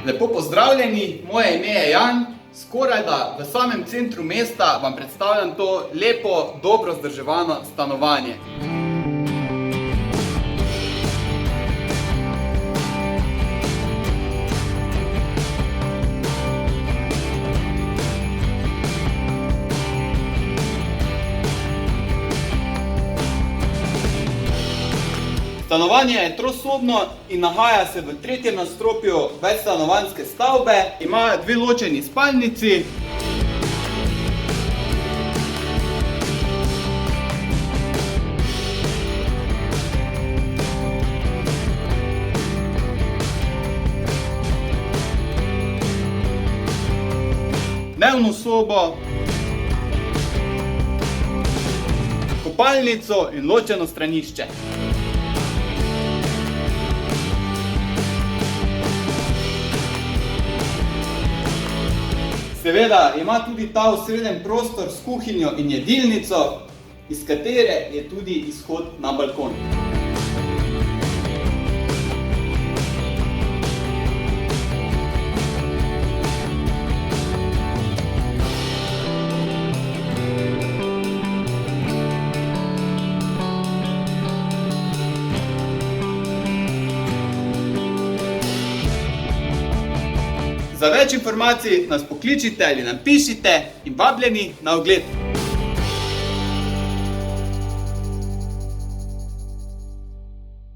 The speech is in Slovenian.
Lepo pozdravljeni, moje ime je Jan. Skorajda v samem centru mesta vam predstavljam to lepo, dobro vzdrževano stanovanje. Stanovanje je trosobno in nahaja se v tretjem nadstropju večstanovanjske stavbe. Ima dve ločeni spalnici. Dnevno sobo, kopalnico in ločeno stranišče. Seveda ima tudi ta osreden prostor s kuhinjo in jedilnico, iz katere je tudi izhod na balkon. Za več informacij nas pokličite ali nam pišite in vabljeni na ogled.